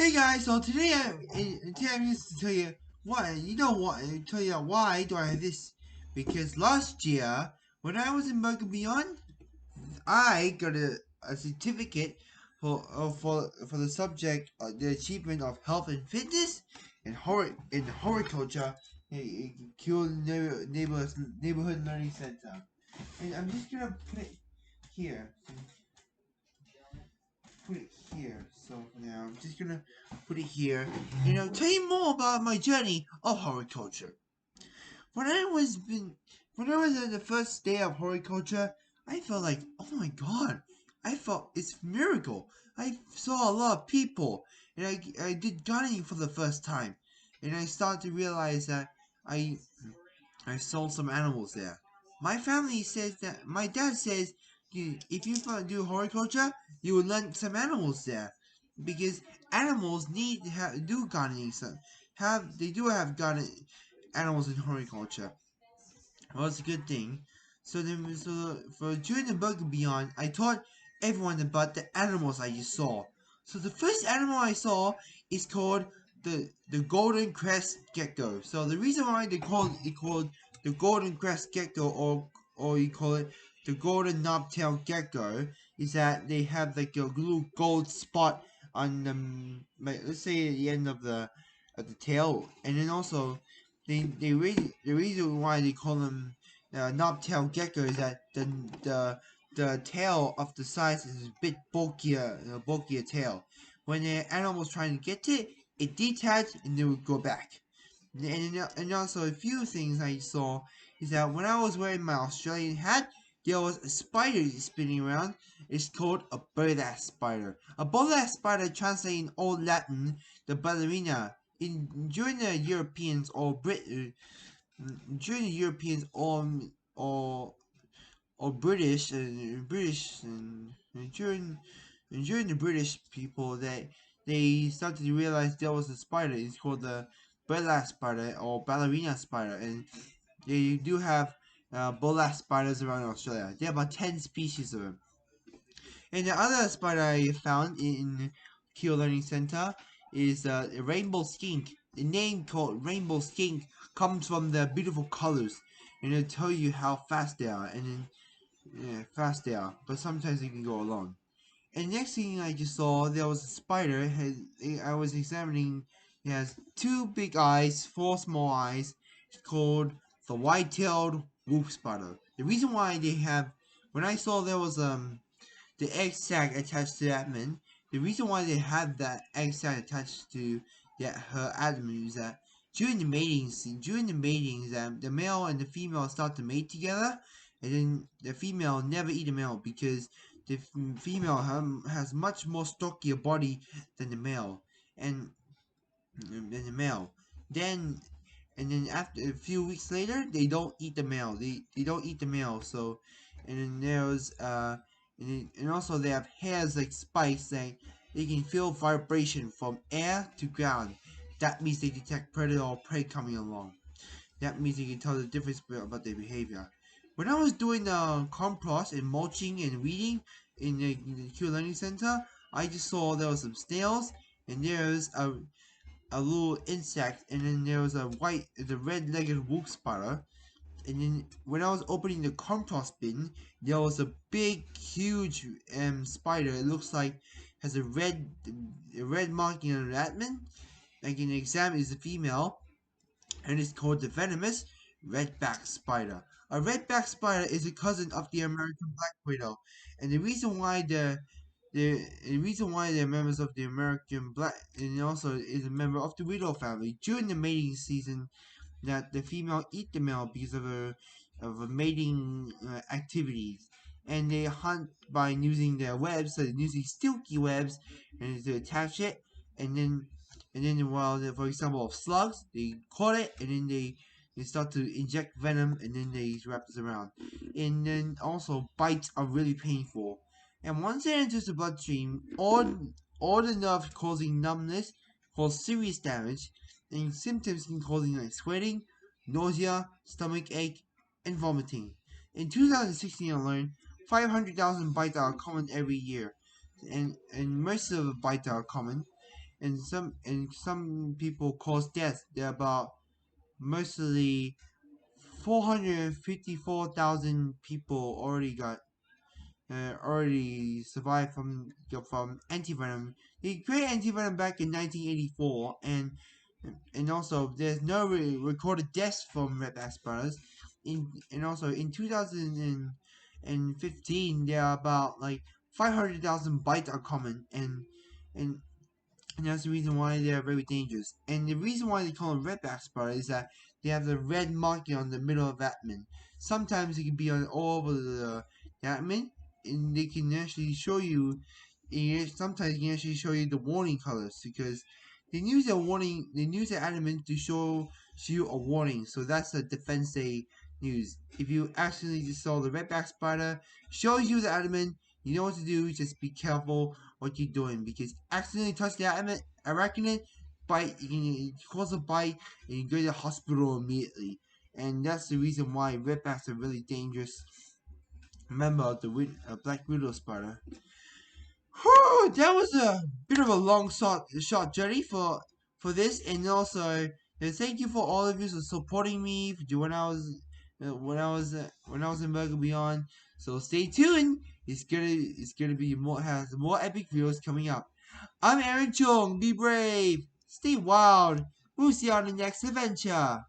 Hey guys, so today I'm here to tell you why do I have this? Because last year, when I was in Burger Beyond, I got a certificate for the subject, the achievement of health and fitness and horticulture in neighborhood learning center. And I'm just gonna here put it here. So now I'm just gonna put it here and I'll tell you more about my journey of horticulture. When I was been when I was at the first day of horticulture, I felt like, oh my god, I felt it's a miracle. I saw a lot of people and I did gardening for the first time. And I started to realize that I I sold some animals there. My family says that my dad says if you do horticulture, you will learn some animals there because animals need to do gardening. Some they do have garden animals in horticulture. Well, it's a good thing. So for during the Bug Beyond, I taught everyone about the animals I just saw. So the first animal I saw is called the golden crest gecko. So the reason why they called the golden crest gecko or you call it the golden knobtail gecko is that they have like a little gold spot on them, like, let's say at the end of the tail, and then also the reason why they call them knobtail gecko is that the tail of the size is a bit bulkier, bulkier tail. When the animal's trying to get it, it detaches and then would go back. And also a few things I saw is that when I was wearing my Australian hat, there was a spider spinning around. It's called a bird-ass spider. A bird-ass spider translates in Old Latin the ballerina. During the Europeans or during the Europeans or British and during the British people they started to realize there was a spider. It's called the burlap spider or ballerina spider, and they do have burlap spiders around Australia. There are about 10 species of them. And the other spider I found in Keo Learning Center is a rainbow skink. The name called rainbow skink comes from the beautiful colors, and it'll tell you how fast they are, and then yeah, fast they are. But sometimes they can go alone. And next thing I just saw, there was a spider. I was examining. It has two big eyes, four small eyes. It's called the white-tailed wolf spider. The reason why they have, when I saw there was the egg sac attached to the abdomen. The reason why they have that egg sac attached to her abdomen is that during the mating, the male and the female start to mate together, and then the female never eat the male because the female has much more stockier body than the male, and than the male. Then after a few weeks later, they don't eat the male. They don't eat the male. So, and then there's and also they have hairs like spikes that they can feel vibration from air to ground. That means they detect predator or prey coming along. That means they can tell the difference about their behavior. When I was doing the compost and mulching and weeding in the Q Learning Center, I just saw there was some snails and there's a little insect, and then there was the red-legged wolf spider. And then when I was opening the compost bin, there was a big, huge spider. It looks like has a red marking on the abdomen. Like in the exam is a female, and it's called the venomous redback spider. A redback spider is a cousin of the American black widow, and the reason why they're members of the American black and also is a member of the widow family during the mating season, that the female eat the male because of a mating activities, and they hunt by using their webs, so they're using silky webs and to attach it, and then for example of slugs, they caught it and then they start to inject venom and then they wrap this around, and then also bites are really painful, and once it enters the bloodstream, all the nerves causing numbness cause serious damage, and symptoms can causing like sweating, nausea, stomach ache, and vomiting. In 2016 alone, 500,000 bites are common every year, and most of the bites are common. and some people cause death. There are about mostly 454,000 people already survived from antivenom. They created antivenom back in 1984, and also there's no recorded deaths from red spiders. And also in 2015, there are about like 500,000 bites are common, and and that's the reason why they are very dangerous. And the reason why they call them redback spider is that they have the red marking on the middle of the abdomen. Sometimes it can be on all over the abdomen, and they can actually show you. Sometimes they can actually show you the warning colors because they use their warning. They use their abdomen to show you a warning. So that's the defense they use. If you accidentally just saw the redback spider, shows you the abdomen, you know what to do. Just be careful what you're doing because accidentally touch the arachnid, bite, you can cause a bite, and you go to the hospital immediately. And that's the reason why redbacks are really dangerous member of the black widow spider. Whew, that was a bit of a long short journey for this, and also thank you for all of you for supporting me when I was in Mega Beyond. So stay tuned. It's gonna be has more epic videos coming up. I'm Aaron Chung. Be brave. Stay wild. We'll see you on the next adventure.